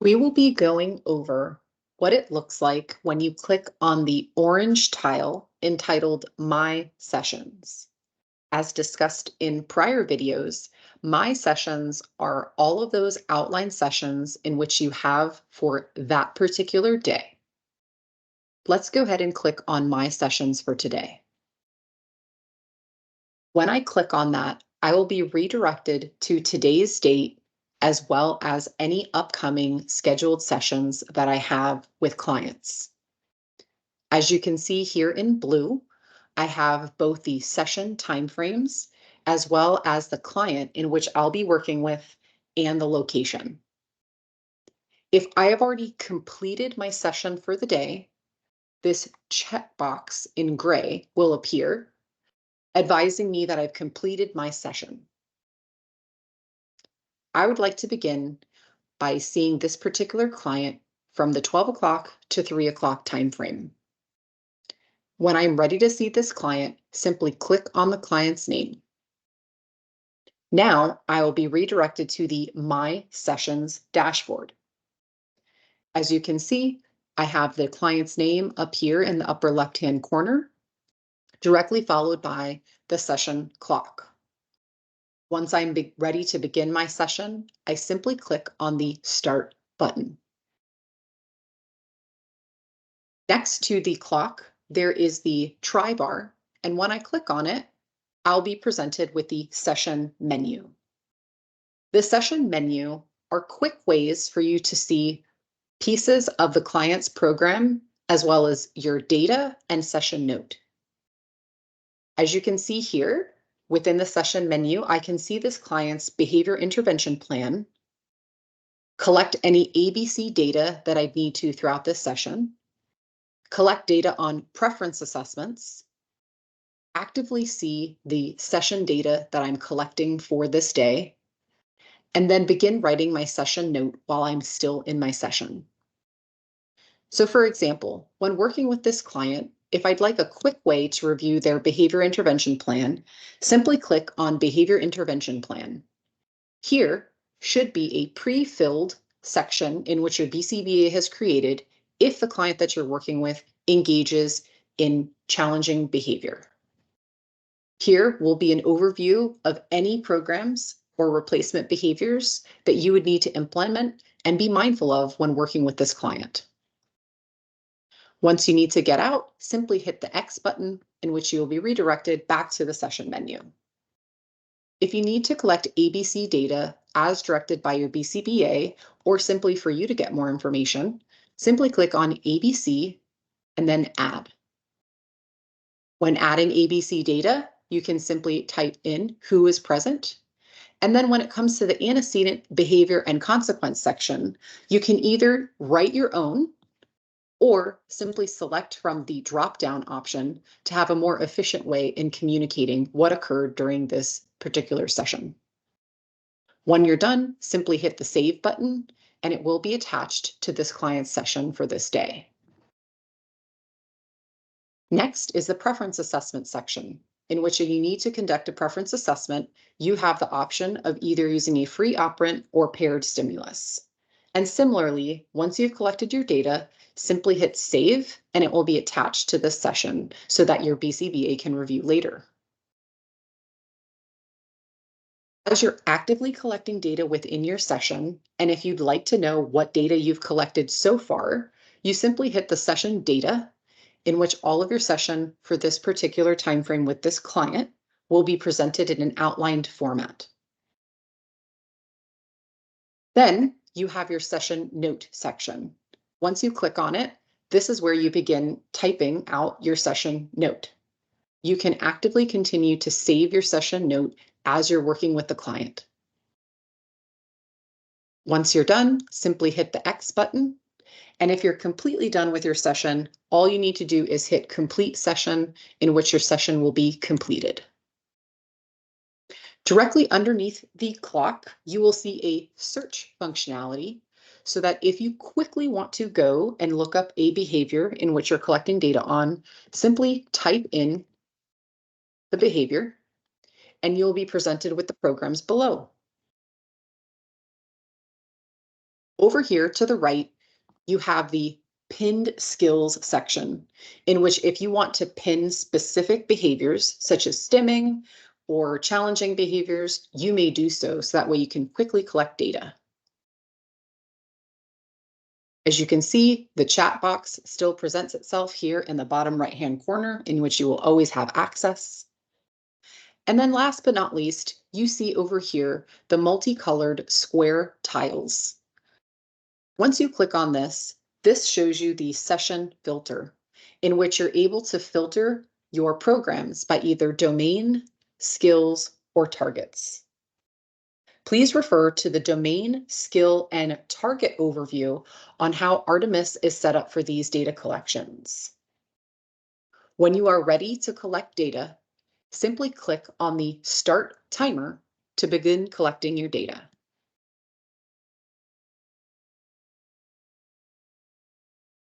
We will be going over what it looks like when you click on the orange tile entitled My Sessions. As discussed in prior videos, My Sessions are all of those outline sessions in which you have for that particular day. Let's go ahead and click on My Sessions for today. When I click on that, I will be redirected to today's date as well as any upcoming scheduled sessions that I have with clients. As you can see here in blue, I have both the session timeframes as well as the client in which I'll be working with and the location. If I have already completed my session for the day, this checkbox in gray will appear, advising me that I've completed my session. I would like to begin by seeing this particular client from the 12 o'clock to 3 o'clock time frame. When I'm ready to see this client, simply click on the client's name. Now I will be redirected to the My Sessions dashboard. As you can see, I have the client's name up here in the upper left-hand corner, directly followed by the session clock. Once I'm ready to begin my session, I simply click on the Start button. Next to the clock, there is the try bar, and when I click on it, I'll be presented with the session menu. The session menu are quick ways for you to see pieces of the client's program, as well as your data and session note. As you can see here, within the session menu, I can see this client's behavior intervention plan, collect any ABC data that I need to throughout this session, collect data on preference assessments, actively see the session data that I'm collecting for this day, and then begin writing my session note while I'm still in my session. So for example, when working with this client, if I'd like a quick way to review their behavior intervention plan, simply click on Behavior Intervention Plan. Here should be a pre-filled section in which your BCBA has created if the client that you're working with engages in challenging behavior. Here will be an overview of any programs or replacement behaviors that you would need to implement and be mindful of when working with this client. Once you need to get out, simply hit the X button, in which you will be redirected back to the session menu. If you need to collect ABC data as directed by your BCBA, or simply for you to get more information, simply click on ABC and then Add. When adding ABC data, you can simply type in who is present. And then when it comes to the antecedent behavior and consequence section, you can either write your own or simply select from the drop-down option to have a more efficient way in communicating what occurred during this particular session. When you're done, simply hit the Save button, and it will be attached to this client's session for this day. Next is the preference assessment section, in which if you need to conduct a preference assessment, you have the option of either using a free operant or paired stimulus. And similarly, once you've collected your data, simply hit Save, and it will be attached to this session so that your BCBA can review later. As you're actively collecting data within your session, and if you'd like to know what data you've collected so far, you simply hit the session data, in which all of your session for this particular time frame with this client will be presented in an outlined format. Then you have your session note section. Once you click on it, this is where you begin typing out your session note. You can actively continue to save your session note as you're working with the client. Once you're done, simply hit the X button. And if you're completely done with your session, all you need to do is hit Complete Session, in which your session will be completed. Directly underneath the clock, you will see a search functionality so that if you quickly want to go and look up a behavior in which you're collecting data on, simply type in the behavior and you'll be presented with the programs below. Over here to the right, you have the pinned skills section, in which if you want to pin specific behaviors such as stimming or challenging behaviors, you may do so that way you can quickly collect data. As you can see, the chat box still presents itself here in the bottom right-hand corner, in which you will always have access. And then last but not least, you see over here the multicolored square tiles. Once you click on this, this shows you the session filter, in which you're able to filter your programs by either domain, skills, or targets. Please refer to the domain, skill, and target overview on how Artemis is set up for these data collections. When you are ready to collect data, simply click on the Start Timer to begin collecting your data.